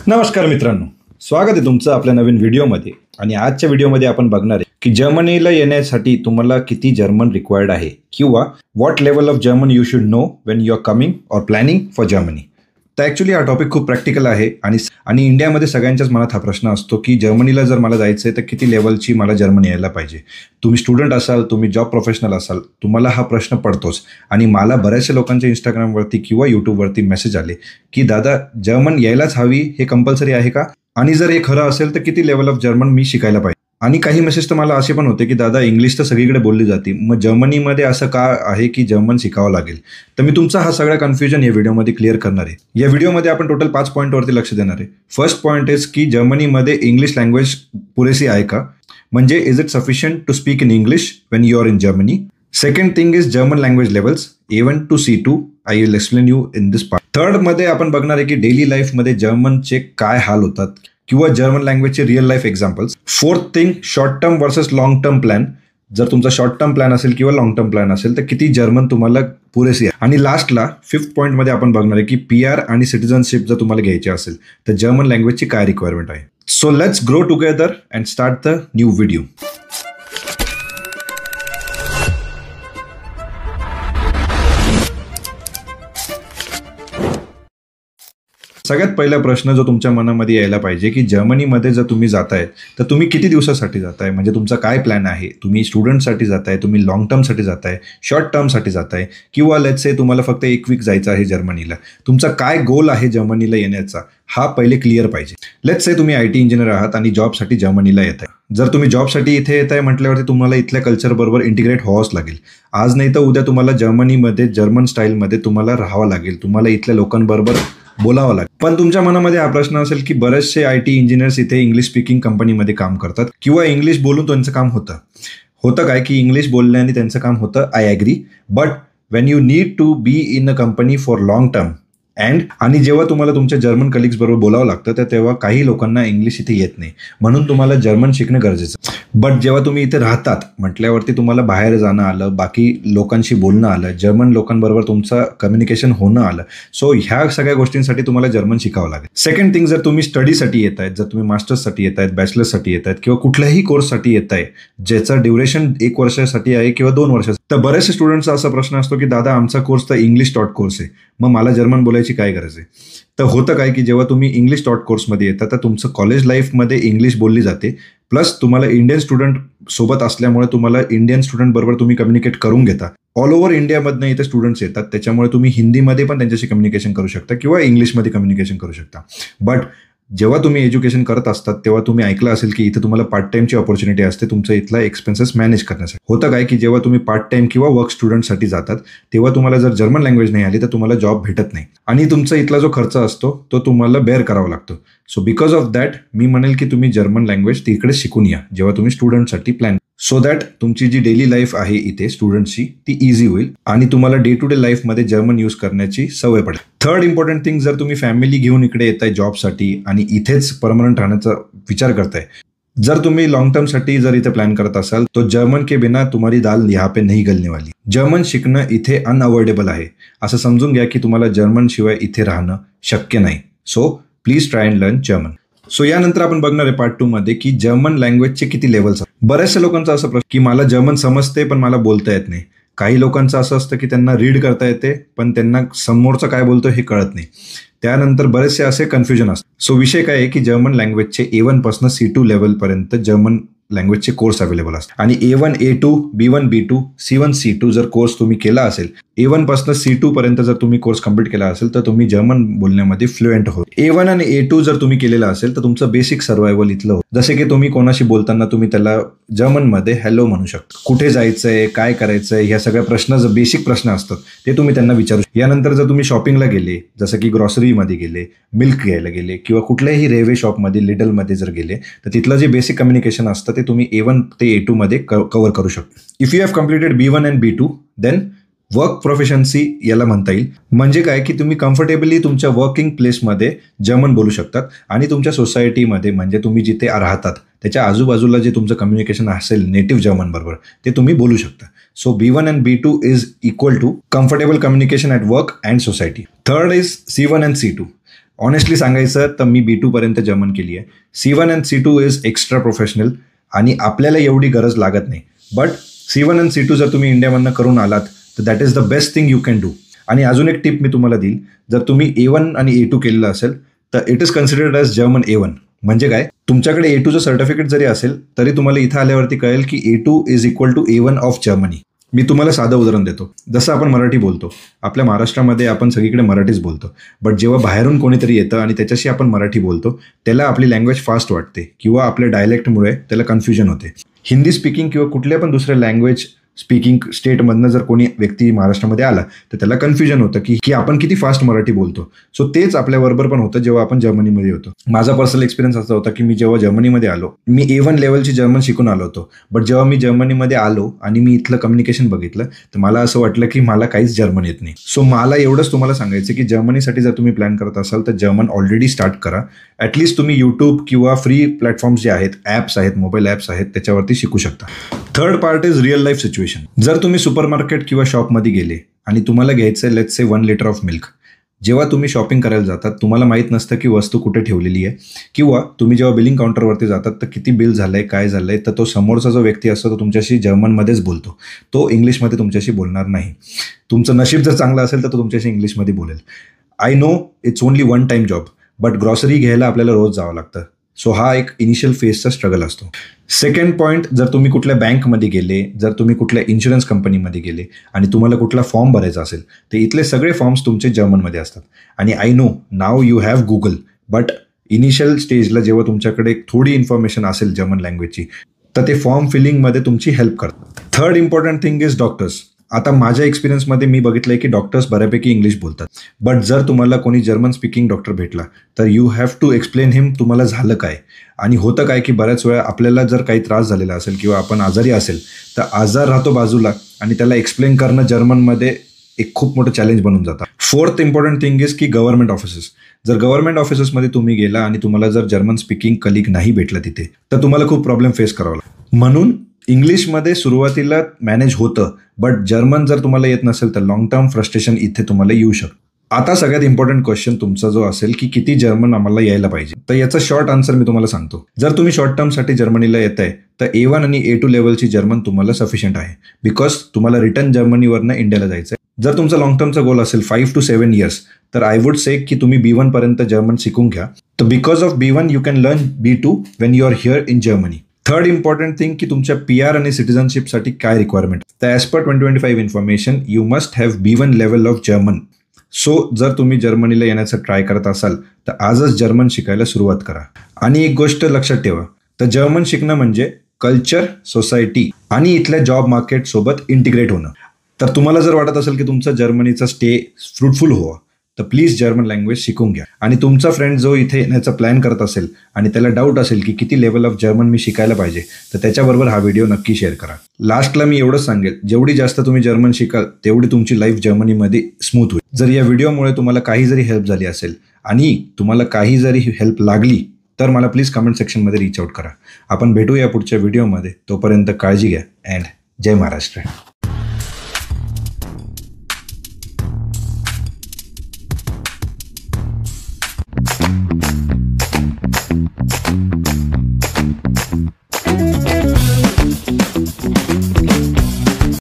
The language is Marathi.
नमस्कार मित्रांनो, स्वागत आहे तुमचं आपल्या नवीन व्हिडिओमध्ये. आणि आजच्या व्हिडिओमध्ये आपण बघणार आहे की जर्मनीला येण्यासाठी तुम्हाला किती जर्मन रिक्वायर्ड आहे किंवा what level of German you should know when you are coming or planning for Germany. तर ॲक्च्युली हा टॉपिक खूप प्रॅक्टिकल आहे आणि इंडियामध्ये सगळ्यांच्याच मनात हा प्रश्न असतो की जर्मनीला जर मला जायचं आहे तर किती लेवलची मला जर्मन यायला पाहिजे. तुम्ही स्टुडंट असाल, तुम्ही जॉब प्रोफेशनल असाल, तुम्हाला हा प्रश्न पडतोच. आणि मला बऱ्याचशा लोकांच्या इंस्टाग्रामवरती किंवा यूट्यूबवरती मेसेज आले की दादा जर्मन यायलाच हवी, हे कंपल्सरी आहे का, आणि जर हे खरं असेल तर किती लेवल ऑफ जर्मन मी शिकायला पाहिजे. आणि काही मेसेज तर मला असे पण होते की दादा इंग्लिश तर सगळीकडे बोलली जाते, मग जर्मनीमध्ये असं का आहे की जर्मन शिकावं लागेल. तर मी तुमचा हा सगळा कन्फ्युजन या व्हिडिओमध्ये क्लिअर करणार आहे. या व्हिडिओमध्ये आपण टोटल 5 पॉईंटवरती लक्ष देणार आहे. फर्स्ट पॉईंट इज की जर्मनीमध्ये इंग्लिश लँग्वेज पुरेशी आहे का, म्हणजे is it sufficient to speak in English when you are in Germany. Second thing is German language levels A1 to C2. I will explain you in this part. थर्डमध्ये आपण बघणार आहे की डेली लाईफमध्ये जर्मनचे काय हाल होतात किंवा जर्मन लँग्वेजचे real life examples. Fourth thing short term versus long term plan. जर तुमचा शॉर्ट टर्म प्लॅन असेल किंवा लॉंग टर्म प्लॅन असेल तर किती जर्मन तुम्हाला पुरेशी आहे. आणि लास्टला फिफ्थ पॉईंटमध्ये आपण बघणार आहे की PR आणि सिटिझनशिप जर तुम्हाला घ्यायची असेल तर जर्मन लँग्वेजची काय रिक्वायरमेंट आहे. So let's grow together and start the new video. सगळ्यात पहिला प्रश्न जो तुमच्या मनामध्ये यायला पाहिजे की जर्मनीमध्ये जर तुम्ही जाताय तर तुम्ही किती दिवसासाठी जाताय, म्हणजे तुमचा काय प्लॅन आहे. तुम्ही स्टुडंटसाठी जाताय, तुम्ही लॉंग टर्मसाठी जाताय, शॉर्ट टर्मसाठी जाताय, किंवा लेट्स से तुम्हाला फक्त 1 वीक जायचं आहे जर्मनीला. तुमचा काय गोल आहे जर्मनीला येण्याचा हा पहिले क्लिअर पाहिजे. लेट्स से तुम्ही IT इंजिनियर आहात आणि जॉबसाठी जर्मनीला येत आहे. जर तुम्ही जॉबसाठी इथे येत आहे म्हटल्यावरती तुम्हाला इथल्या कल्चरबरोबर इंटिग्रेट व्हावंच लागेल. आज नाही तर उद्या तुम्हाला जर्मनीमध्ये जर्मन स्टाईलमध्ये तुम्हाला राहावं लागेल, तुम्हाला इथल्या लोकांबरोबर बोलावं लागेल. पण तुमच्या मनामध्ये हा प्रश्न असेल की बरेचसे IT इंजिनियर्स इथे इंग्लिश स्पीकिंग कंपनीमध्ये काम करतात किंवा इंग्लिश बोलून त्यांचं काम होतं काय की इंग्लिश बोलण्याने त्यांचं काम होतं. I agree, but when you need to be in a company for long term आणि जेव्हा तुम्हाला तुमच्या जर्मन कलिग्स बरोबर बोलावं लागतं तर तेव्हा काही लोकांना इंग्लिश इथे येत नाही, म्हणून तुम्हाला जर्मन शिकणं गरजेचं. बट जेव्हा तुम्ही इथे राहतात म्हटल्यावरती तुम्हाला बाहेर जाणं आलं, बाकी लोकांशी बोलणं आलं, जर्मन लोकांबरोबर तुमचं कम्युनिकेशन होणं आलं. सो ह्या सगळ्या गोष्टींसाठी तुम्हाला जर्मन शिकावं लागेल. सेकंड थिंग, जर तुम्ही स्टडीसाठी येत आहेत, जर तुम्ही मास्टर्ससाठी येत आहेत, बॅचलर्ससाठी येत आहेत किंवा कुठल्याही कोर्ससाठी येत आहे ज्याचा ड्युरेशन 1 वर्षासाठी आहे किंवा 2 वर्षासाठी, तर बरेचसे स्टुडंट्सचा असा प्रश्न असतो की दादा आमचा कोर्स तर इंग्लिश टॉट कोर्स आहे, मग मला जर्मन बोलायची काय गरज आहे. तर होतं काय की जेव्हा तुम्ही इंग्लिश टॉट कोर्समध्ये येता तर तुमचं कॉलेज लाईफमध्ये इंग्लिश बोलली जाते, प्लस तुम्हाला इंडियन स्टुडंट सोबत असल्यामुळे तुम्हाला इंडियन स्टुडंट बरोबर तुम्ही कम्युनिकेट करून घेता. ऑल ओव्हर इंडियामधनं इथे स्टुडंट्स येतात, त्याच्यामुळे तुम्ही हिंदीमध्ये पण त्यांच्याशी कम्युनिकेशन करू शकता किंवा इंग्लिशमध्ये कम्युनिकेशन करू शकता. बट जेव्हा तुम्ही एज्युकेशन करत असतात तेव्हा तुम्ही ऐकलं असेल की इथे तुम्हाला पार्ट टाईमची ऑपॉर्च्युनिटी असते तुमचं इथला एक्सपेन्सेस मॅनेज करण्यासाठी. होतं काय की जेव्हा तुम्ही पार्ट टाईम किंवा वर्क स्टुडंटसाठी जातात तेव्हा तुम्हाला जर जर्मन लँग्वेज नाही आली तर तुम्हाला जॉब भेटत नाही आणि तुमचा इथला जो खर्च असतो तो तुम्हाला बेअर करावा लागतो. सो बिकॉज ऑफ दॅट मी म्हणेल की तुम्ही जर्मन लँग्वेज तिकडे शिकून या जेव्हा तुम्ही स्टुडंटसाठी प्लॅन, सो दॅट तुमची जी डेली लाईफ आहे इथे स्टुडंटची ती इझी होईल आणि तुम्हाला डे टू डे लाईफमध्ये जर्मन यूज करण्याची सवय पडेल. थर्ड इम्पॉर्टंट थिंग, जर तुम्ही फॅमिली घेऊन इकडे येत आहे जॉबसाठी आणि इथेच परमनंट राहण्याचा विचार करताय, जर तुम्ही लॉंग टर्मसाठी जर इथे प्लॅन करत असाल तो जर्मन के बिना तुम्हारी दाल यहाँ पे नहीं गलने वाली. जर्मन शिकणं इथे अनअवॉइडेबल आहे, असं समजून घ्या की तुम्हाला जर्मन शिवाय इथे राहणं शक्य नाही. So please try and learn German. So यानंतर आपण बघणार आहे पार्ट 2 मध्ये की जर्मन लँग्वेजचे किती लेवल्स. बऱ्याचशा लोकांचा असा प्रश्न की मला जर्मन समजते पण मला बोलता येत नाही. काही लोकांचं असं असतं की त्यांना रीड करता येते पण त्यांना समोरचं काय बोलतो हे कळत नाही. त्यानंतर बरेचसे असे कन्फ्युजन असतात. सो विषय काय आहे की जर्मन लँग्वेजचे A1 पासून C2 लेवलपर्यंत जर्मन लँग्वेजचे कोर्स अवेलेबल असतात आणि A1 A2 B1 B2 C1 C2 जर कोर्स तुम्ही केला असेल, A1 पासून C2 पर्यंत जर तुम्ही कोर्स कम्प्लीट केला असेल तर तुम्ही जर्मन बोलण्यामध्ये फ्लुएंट हो. A1 आणि A2 जर तुम्ही केलेला असेल तर तुमचं बेसिक सर्वायवल इथलं हो. जसे की तुम्ही कोणाशी बोलताना तुम्ही त्याला जर्मनमध्ये हॅलो म्हणू शकता. कुठे जायचंय, काय करायचंय, ह्या सगळ्या प्रश्न जर बेसिक प्रश्न असतात ते तुम्ही त्यांना विचारू. यानंतर जर तुम्ही शॉपिंगला गेले, जसं की ग्रॉसरीमध्ये गेले, मिल्क घ्यायला गेले किंवा कुठल्याही रेल्वे शॉपमध्ये लिडलमध्ये जर गेले तर तिथलं जे बेसिक कम्युनिकेशन असतं ते तुम्ही A1 ते A2 मध्ये कव्हर करू शकता. If you have completed B1 and B2 then work proficiency याला म्हणता येईल. म्हणजे काय की तुम्ही कम्फर्टेबली तुमच्या वर्किंग प्लेसमध्ये जर्मन बोलू शकतात आणि तुमच्या सोसायटीमध्ये म्हणजे तुम्ही जिथे राहतात त्याच्या आजूबाजूला जे तुमचं कम्युनिकेशन असेल नेटिव्ह जर्मन बरोबर ते तुम्ही बोलू शकता. So B1 and B2 is equal to comfortable communication at work and society. Third is C1 and C2. Honestly सांगायचं तर मी B2 पर्यंत जर्मन केली आहे. C1 आणि C2 इज एक्स्ट्रा प्रोफेशनल आणि आपल्याला एवढी गरज लागत नाही. बट C1 आणि C2 जर तुम्ही इंडियामधनं करून आलात तर that is the best thing you can do. आणि अजून एक टिप मी तुम्हाला देईल, जर तुम्ही A1 आणि A2 केलेलं असेल तर it is considered as German A1. म्हणजे काय, तुमच्याकडे A2चं सर्टिफिकेट जरी असेल तरी तुम्हाला इथं आल्यावरती कळेल की A2 is equal to A1 of Germany. मी तुम्हाला साधं उदाहरण देतो. जसं आपण मराठी बोलतो, आपल्या महाराष्ट्रामध्ये आपण सगळीकडे मराठीच बोलतो. बट जेव्हा बाहेरून कोणीतरी येतं आणि त्याच्याशी आपण मराठी बोलतो, त्याला आपली लँग्वेज फास्ट वाटते किंवा आपल्या डायलेक्टमुळे त्याला कन्फ्युजन होते. हिंदी स्पीकिंग किंवा कुठल्या पण दुसऱ्या लँग्वेज स्पीकिंग स्टेटमधनं जर कोणी व्यक्ती महाराष्ट्रामध्ये आला तर त्याला कन्फ्युजन होतं की आपण किती फास्ट मराठी बोलतो. सो तेच आपल्याबरोबर पण होतं जेव्हा आपण जर्मनीमध्ये होतो. माझा पर्सनल एक्सपिरियन्स असा होता की मी जेव्हा जर्मनीमध्ये आलो, मी A1 लेवलची जर्मन शिकून आलो होतो. बट जेव्हा मी जर्मनीमध्ये आलो आणि मी इथलं कम्युनिकेशन बघितलं तर मला असं वाटलं की मला काहीच जर्मन येत नाही. सो मला एवढंच तुम्हाला सांगायचं की जर्मनीसाठी जर तुम्ही प्लॅन करत असाल तर जर्मन ऑलरेडी स्टार्ट करा. ॲटलिस्ट तुम्ही यूट्यूब किंवा फ्री प्लॅटफॉर्म्स जे आहेत, ॲप्स आहेत, मोबाईल ॲप्स आहेत, त्याच्यावरती शिकू शकता. Third part is real life situation. जर तुम्ही सुपरमार्केट किंवा शॉपमध्ये गेले आणि तुम्हाला घ्यायचं आहे let's say 1 litre of milk. जेव्हा तुम्ही शॉपिंग करायला जातात तुम्हाला माहीत नसतं की वस्तू कुठे ठेवलेली आहे, किंवा तुम्ही जेव्हा बिलिंग काउंटरवरती जातात तर किती बिल झालंय, काय झालंय, तर तो समोरचा जो व्यक्ती असतो तो तुमच्याशी जर्मनमध्येच बोलतो. तो इंग्लिशमध्ये तुमच्याशी बोलणार नाही. तुमचं नशीब जर चांगलं असेल तर तो तुमच्याशी इंग्लिशमध्ये बोलेल. I know it's only 1 time job, but grocery घ्यायला आपल्याला रोज जावं लागतं. सो हा एक इनिशियल फेजचा स्ट्रगल असतो. सेकंड पॉईंट, जर तुम्ही कुठल्या बँकमध्ये गेले, जर तुम्ही कुठल्या इन्शुरन्स कंपनीमध्ये गेले आणि तुम्हाला कुठला फॉर्म भरायचा असेल तर इथले सगळे फॉर्म्स तुमचे जर्मनमध्ये असतात. आणि I know now you have Google, but initial स्टेजला जेव्हा तुमच्याकडे थोडी इन्फॉर्मेशन असेल जर्मन लँग्वेजची तर ते फॉर्म फिलिंगमध्ये तुमची हेल्प करतात. Third important thing is doctors. आता माझ्या एक्सपिरियन्समध्ये मी बघितलं आहे की डॉक्टर्स बऱ्यापैकी इंग्लिश बोलतात. बट जर तुम्हाला कोणी जर्मन स्पीकिंग डॉक्टर भेटला तर यू हॅव टू एक्सप्लेन हिम तुम्हाला झालं काय. आणि होतं काय की बऱ्याच वेळा आपल्याला जर काही त्रास झालेला असेल किंवा आपण आजारी असेल तर आजार राहतो बाजूला आणि त्याला एक्सप्लेन करणं जर्मनमध्ये एक खूप मोठं चॅलेंज बनून जातं. फोर्थ इम्पॉर्टंट थिंग इज की गव्हर्नमेंट ऑफिसेस. जर गव्हर्नमेंट ऑफिसेसमध्ये तुम्ही गेला आणि तुम्हाला जर जर्मन स्पीकिंग कलिग नाही भेटलं तिथे तर तुम्हाला खूप प्रॉब्लेम फेस करावा लागतो. म्हणून इंग्लिशमध्ये सुरुवातीला मॅनेज होतं, बट जर्मन जर तुम्हाला येत नसेल तर लॉंग टर्म फ्रस्ट्रेशन इथे तुम्हाला येऊ शकतं. आता सगळ्यात इम्पॉर्टंट क्वेश्चन तुमचा जो असेल की किती जर्मन आम्हाला यायला पाहिजे, तर याचा शॉर्ट आन्सर मी तुम्हाला सांगतो. जर तुम्ही शॉर्ट टर्मसाठी जर्मनीला येत आहे तर A1 आणि A2 लेवलची जर्मन तुम्हाला सफिशियंट आहे, बिकॉज तुम्हाला रिटर्न जर्मनीवरनं इंडियाला जायचं आहे. जर तुमचा लॉंग टर्मचा गोल असेल 5 to 7 years तर आय वुड से की तुम्ही B1 पर्यंत जर्मन शिकून घ्या. तर because of B1 you can learn B2 when you are here in Germany. Third important thing की तुमच्या PR आणि सिटिझनशिपसाठी काय रिक्वायरमेंट. तर as per 2025 information you must have B1 level of German. So जर तुम्ही जर्मनीला येण्याचं ट्राय करत असाल तर आजच जर्मन शिकायला सुरुवात करा. आणि एक गोष्ट लक्षात ठेवा, तर जर्मन शिकणं म्हणजे कल्चर, सोसायटी आणि इथल्या जॉब मार्केटसोबत इंटिग्रेट होणं. तर तुम्हाला जर वाटत असेल की तुमचा जर्मनीचा स्टे फ्रुटफुल व्हावा तर प्लीज जर्मन लँग्वेज शिकून घ्या. आणि तुमचा फ्रेंड जो इथे येण्याचा प्लॅन करत असेल आणि त्याला डाऊट असेल की किती लेवल ऑफ जर्मन मी शिकायला पाहिजे तर त्याच्याबरोबर हा व्हिडिओ नक्की शेअर करा. लास्टला मी एवढंच सांगेल, जेवढी जास्त तुम्ही जर्मन शिकाल तेवढी तुमची लाईफ जर्मनीमध्ये स्मूथ होईल. जर या व्हिडिओमुळे तुम्हाला काही जरी हेल्प झाली असेल आणि तुम्हाला काही जरी हेल्प लागली तर मला प्लीज कमेंट सेक्शनमध्ये रीच आउट करा. आपण भेटूया पुढच्या व्हिडिओमध्ये. तोपर्यंत काळजी घ्या अँड जय महाराष्ट्र.